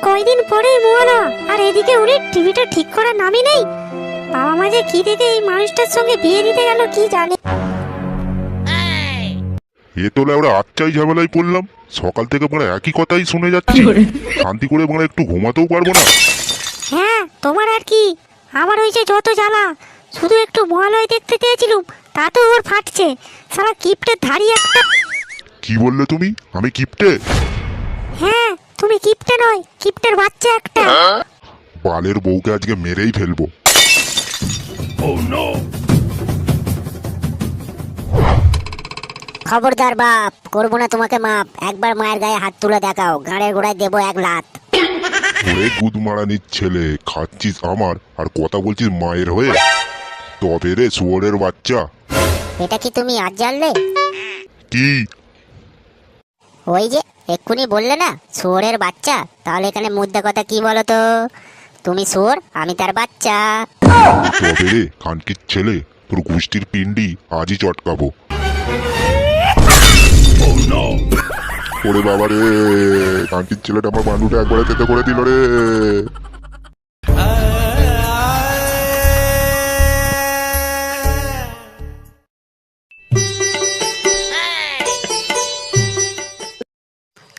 কয়দিন পরেই মহালয়া, আর এদিকে উনি টিভিটা ঠিক করার নামই নেই। বাবা মা যে কি দেখে এই মানুষটার সঙ্গে বিয়ে দিতে গেল কি জানে। এ তো আমরা আচ্ছাই ঝামেলায় পড়লাম। সকাল থেকে আমরা একই কথাই শুনে যাচ্ছি। শান্তি করে আমরা একটু ঘুমাতেও পারবো না। হ্যাঁ, তোমার আর কি, আমার হয়েছে যত জ্বালা। শুধু একটু মহালয়া দেখতে চেয়েছিলুম, তাতেও ওর ফাটছে। সারা কিপ্টের ধারি একটা। কি বললে তুমি? আমি কিপ্টে? হ্যাঁ, তুমি কিপ্টে নয়, কিপ্টের বাচ্চা একটা। বালের বউকে আজকে মেরেই ফেলবো। খবরদার বাপ, করবো না তোমাকে মাপ। একবার মায়ের গায়ে হাত তুলে দেখাও, গাঁড়ের গোড়ায় দেবো এক লাত। ওরে গুদমারানির ছেলে, খাচ্ছিস আমার আর কথা বলছিস মায়ের হয়ে? তবে রে শুয়োরের বাচ্চা। এটা কি তুমি আজ জানলে? কি? ওই যে এক্ষুনি বললে না শুয়োরের বাচ্চা, তাহলে এখানে মুদ্রা কথা কি বলো তো? তুমি শুয়োর, আমি তার বাচ্চা। তবে রে খানকির ছেলে, তোর গোষ্ঠীর পিন্ডি আজই চটকাবো। ওরে বাবা রে, খানকির ছেলেটা আমার বান্ডুটা একবারে তেতে করে দিল রে।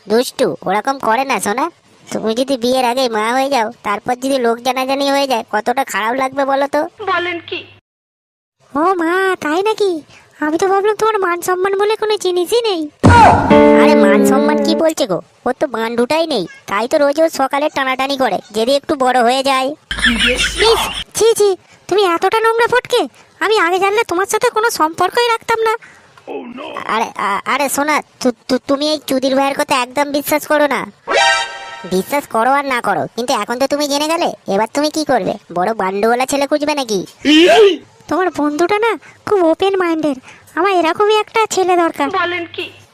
দুষ্টু, ওরকম করে না সোনা। তুমি যদি বিয়ের আগে মা হয়ে যাও, তারপর যদি লোক জানাজানি হয়ে যায়, কতটা খারাপ লাগবে বলো তো? ও মা, তাই নাকি? আমি তো ভাবলাম তোমার মান সম্মান বলে কোনো জিনিসই নেই। আরে মান সম্মান কি বলছে গো, ওর তো বান্ডুটাই নেই। তাই তো রোজ ওর সকালে টানাটানি করে, যদি একটু বড় হয়ে যায়। ইস, ছি ছি, তুমি এতটা নোংরা ফটকে। আমি আগে জানলে তোমার সাথে কোনো সম্পর্কই রাখতাম না। আরে আরে সোনা, তুমি এই চুদির ভাইয়ের কথা একদম বিশ্বাস করো না। বিশ্বাস করো আর না করো, কিন্তু এখন তো তুমি জেনে গেলে। এবার তুমি কি করবে? বড় বান্ডুওয়ালা ছেলে খুঁজবে নাকি? তোমার বন্ধুটা না খুব ওপেন মাইন্ডের। আমার এরকমই একটা ছেলে দরকার।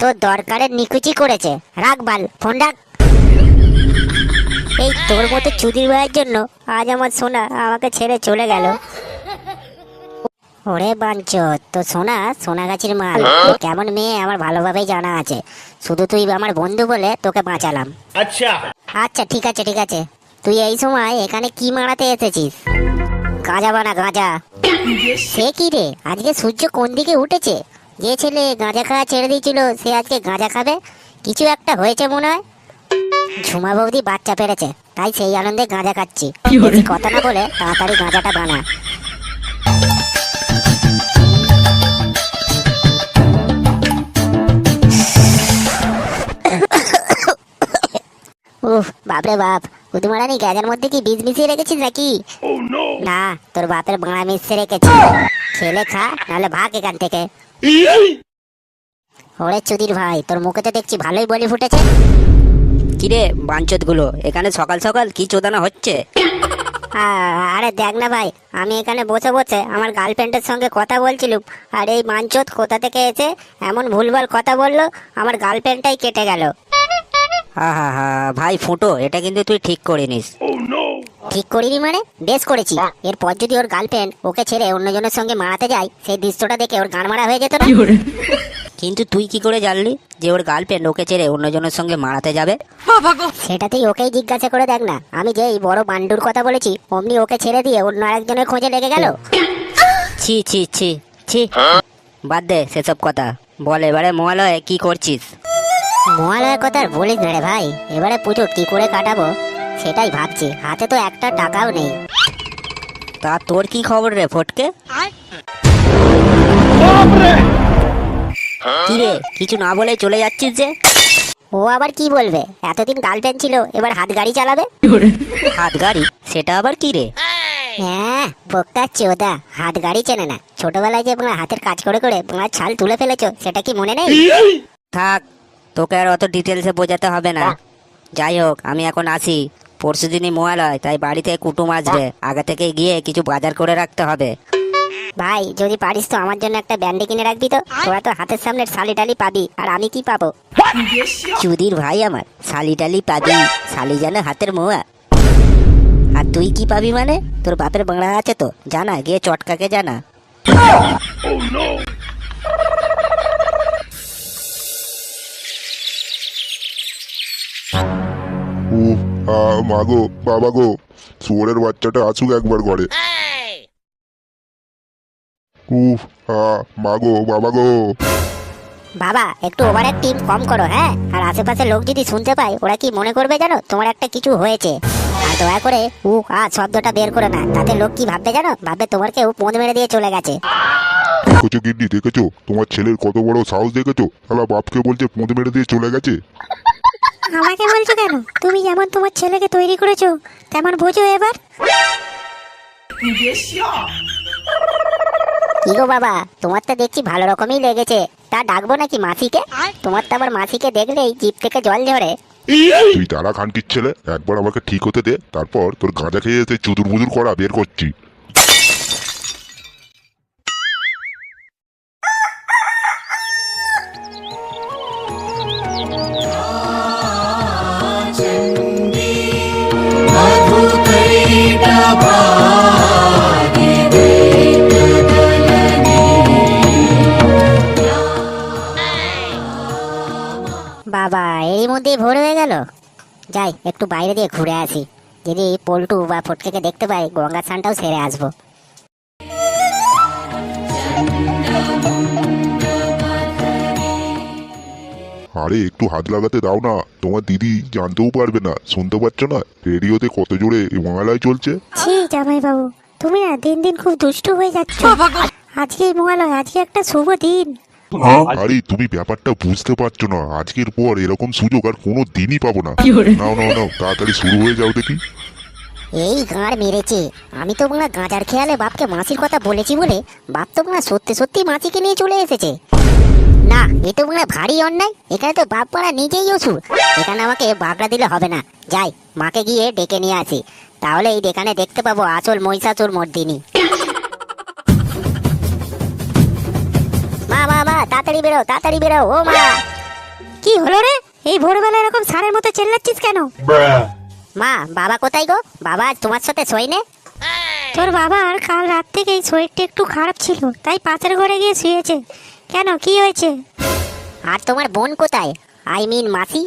তোর দরকারের নিকুচি করেছে। রাখ বাল, ফোন রাখ। এই তোর মতো চুদির ভাইয়ের জন্য আজ আমার সোনা আমাকে ছেড়ে চলে গেল। ওরে বাঞ্চত, তো সোনা সোনাগাছির মাল। কেমন মেয়ে আমার ভালোভাবেই জানা আছে। শুধু তুই আমার বন্ধু বলে তোকে বাঁচালাম। আচ্ছা আচ্ছা ঠিক আছে ঠিক আছে। তুই এই সময় এখানে কি মারাতে এসেছিস? গাঁজা বানা গাঁজা। সে কি রে, আজকে সূর্য কোন দিকে উঠেছে? যে ছেলে গাঁজা খাওয়া ছেড়ে দিয়েছিল, সে আজকে গাঁজা খাবে? কিছু একটা হয়েছে মনে হয়। ঝুমা বৌদি বাচ্চা পেরেছে, তাই সেই আনন্দে গাঁজা খাচ্ছি। বেশি কথা না বলে তাড়াতাড়ি গাঁজাটা বানা। উফ, বাপরে বাপ, উদমারানি গাঁজার মধ্যে কি বীজ মিশিয়ে রেখেছিস নাকি? না, তোর বাপের বাঁড়া মিশিয়ে রেখেছি। খেলে খা, নাহলে ভাগ এখান থেকে। ওরে চুদির ভাই, তোর মুখে তো দেখছি ভালোই বলি ফুটেছে। কিরে বাঞ্চত গুলো, এখানে সকাল সকাল কি চোদানা হচ্ছে? আরে দেখ না ভাই, আমি এখানে বসে বসে আমার গার্লফ্রেন্ডের সঙ্গে কথা বলছিলাম। আর এই মাঞ্চত কোথা থেকে এসে এমন ভুলভাল কথা বললো, আমার গার্লফ্রেন্ডটাই কেটে গেল। হা হা হা, ভাই ফুটো, এটা কিন্তু তুই ঠিক করিনিস। ঠিক করিনি মানে? বেশ করেছি। এরপর যদি ওর গার্লফ্রেন্ড ওকে ছেড়ে অন্যজনের সঙ্গে মারাতে যায়, সেই দৃশ্যটা দেখে ওর গান মারা হয়ে যেত না? কিন্তু তুই কি করে জানলি যে ওর গার্লফ্রেন্ড ওকে ছেড়ে অন্যজনের সঙ্গে মারাতে যাবে? সেটা তুই ওকেই জিজ্ঞাসা করে দেখ না। আমি যেই বড় বান্ডুর কথা বলেছি, অমনি ওকে ছেড়ে দিয়ে অন্য আরেকজনের খোঁজে লেগে গেল। ছি ছি ছি ছি, বাদ দে সেসব কথা। বল এবারে মহালয়ে কি করছিস? মহালয়ার কথা আর বলিস না রে ভাই। এবারে পুজো কি করে কাটাবো সেটাই ভাবছি। হাতে তো একটা টাকাও নেই। তা তোর কি খবর রে ফটকে? কি রে, কিছু না বলে চলে যাচ্ছিস যে? ও আবার কি বলবে? এতদিন গার্লফ্রেন্ড ছিল, এবার হাত গাড়ি চালাবে। হাত গাড়ি? সেটা আবার কি রে? হ্যাঁ, বোকা চোদা, হাত গাড়ি চেনে না? ছোটবেলায় যে হাতের কাজ করে করে ছাল তুলে ফেলেছো, সেটা কি মনে নেই? থাক, তোকে আর অত ডিটেলসে বোঝাতে হবে না। যাই হোক, আমি এখন আসি। পরশু দিনই মহালয়, তাই বাড়িতে কুটুম আসবে। আগে থেকে গিয়ে কিছু বাজার করে রাখতে হবে। ভাই যদি পারিস তো আমার জন্য একটা ব্যান্ডে কিনে রাখবি তো। তোরা তো হাতের সামনে শালি টালি পাবি, আর আমি কি পাবো? চুদির ভাই আমার, শালিটালি পাবি? শালি জানে হাতের মোয়া। আর তুই কি পাবি মানে? তোর বাপের বাংলা আছে তো, জানা গিয়ে চটকাকে জানা। মা গো, বাবা গো, শুয়োরের বাচ্চাটা আসুক একবার ঘরে। উফ, মা গো, বাবা গো। বাবা একটু ওভার অ্যাক্টিং কম করো, হ্যাঁ? আর আশেপাশে লোক যদি শুনতে পায় ওরা কি মনে করবে জানো, তোমার একটা কিছু হয়েছে। আর দয়া করে শব্দটা বের করে না, তাতে লোক কি ভাববে জানো, ভাববে তোমার কেউ পোঁদ মেরে দিয়ে চলে গেছে। দেখেছো গিন্নি, দেখেছো তোমার ছেলের কত বড় সাহস, দেখেছো? শালা বাপকে বলছে পোঁদ মেরে দিয়ে চলে গেছে। আমাকে বলছো কেন? তুমি যেমন তোমার ছেলেকে তৈরি করেছো তেমন বোঝো এবার। কি গো বাবা, তোমার তো দেখছি ভালো রকমই লেগেছে। তা ডাকবো নাকি মাসিকে? তোমার তো আবার মাসিকে দেখলেই জিভ থেকে জল ঝরে। তুই তারা খানকির ছেলে, একবার আমাকে ঠিক হতে দে, তারপর তোর গাঁজা খেয়ে এসে চুদুর মুদুর করা বের করছি। বাবা এরই মধ্যে ভোর হয়ে গেল। যাই একটু বাইরে দিয়ে ঘুরে আসি, যদি পল্টু বা ফটকেকে দেখতে পাই গঙ্গা স্নানটাও সেরে আসবো। আরে একটু হাত লাগাতে দাও না, তোমার দিদি জানতেও পারবে না, শুনতে পাচ্ছ না রেডিওতে কত জোরে মহালয় চলছে। ছি জামাই বাবু, তুমি না দিন দিন খুব দুষ্টু হয়ে যাচ্ছ। আজকেই মহালয়, আজকে একটা শুভ দিন। আরে তুমি ব্যাপারটা বুঝতে পারছো না, আজকের পর এরকম সুযোগ আর কোনো দিনই পাবো না। নাও নাও নাও, তাড়াতাড়ি শুরু হয়ে যাও দেখি। এই গাঁড় মেরেছে, আমি তো মনে গাঁজার খেয়ালে বাপকে মাসির কথা বলেছি বলে বাপ তো মনে সত্যি সত্যি মাসিকে নিয়ে চলে এসেছে। না, এ তো মনে ভারী অন্যায়। এখানে তো বাপ পাড়া নিজেই অসুর, এখানে আমাকে বাগড়া দিলে হবে না। যাই মাকে গিয়ে ডেকে নিয়ে আসি, তাহলে এই এখানে দেখতে পাবো আসল মহিষাসুর মর্দিনী। মা মা মা, তাড়াতাড়ি বেরো, তাড়াতাড়ি বেরো, ও মা। কি হলো রে? এই ভোরবেলা এরকম সারের মতো চেল্লাচ্ছিস কেন? মা, বাবা কোথায় গো? বাবা আজ তোমার সাথে শোয়নি? তোর বাবার কাল রাত থেকেই শরীরটা একটু খারাপ ছিল, তাই পাশের ঘরে গিয়ে শুয়েছে। কেন, কি হয়েছে? আর তোমার বোন কোথায়, আই মিন মাসি?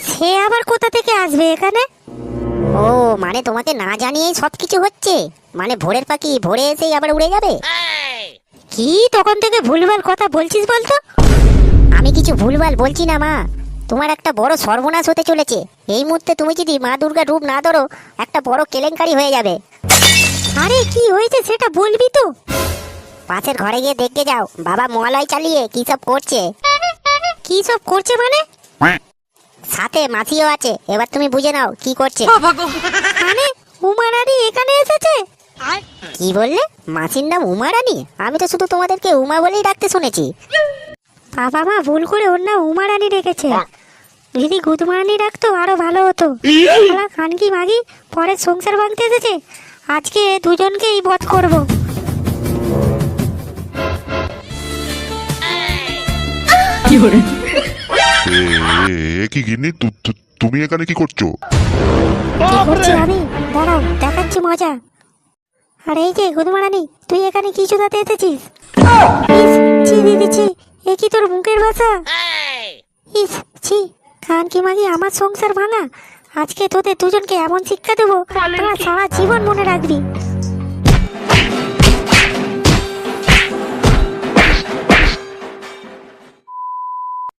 সে আবার কোথা থেকে আসবে এখানে? ও মানে তোমাকে না জানিয়েই সবকিছু হচ্ছে, মানে ভোরের পাখি ভোরে এসেই আবার উড়ে যাবে। কি তখন থেকে ভুলভাল কথা বলছিস বলতো? আমি কিছু ভুলভাল বলছি না মা, তোমার একটা বড় সর্বনাশ হতে চলেছে। এই মুহূর্তে তুমি যদি মা দুর্গা রূপ না ধরো, একটা বড় কেলেঙ্কারি হয়ে যাবে। আরে কি হয়েছে সেটা বলবি তো? পাশের ঘরে গিয়ে দেখতে যাও, বাবা মহালয় চালিয়ে কি সব করছে। কি সব করছে মানে? সাথে মাসিও আছে, এবার তুমি বুঝে নাও কি করছে। মানে উমা রানী এখানে এসেছে? কি বললে? মাসির নাম উমা রানী? আমি তো শুধু তোমাদেরকে উমা বলেই ডাকতে শুনেছি। বাবা মা ভুল করে ওর নাম উমা রানী রেখেছে। যদি গুদমারানি রাখতো আরো ভালো হতো। শালা খানকি মাগি পরে সংসার ভাঙতে এসেছে, আজকে দুজনকেই বধ করব। কি গিন্নি, তুমি এখানে কি করছো? কি করছি আমি? দাঁড়াও দেখাচ্ছি মজা। আর এই যে গুদমারানি, তুই এখানে কি চুদাতে এসেছিস? ইস, ছি দিদি ছি, এ কি তোর মুখের ভাষা? ইস ছি, খানকি মাগি আমার সংসার ভাঙা। আজকে তোদের দুজনকে এমন শিক্ষা দেবো, তোরা সারা জীবন মনে রাখবি।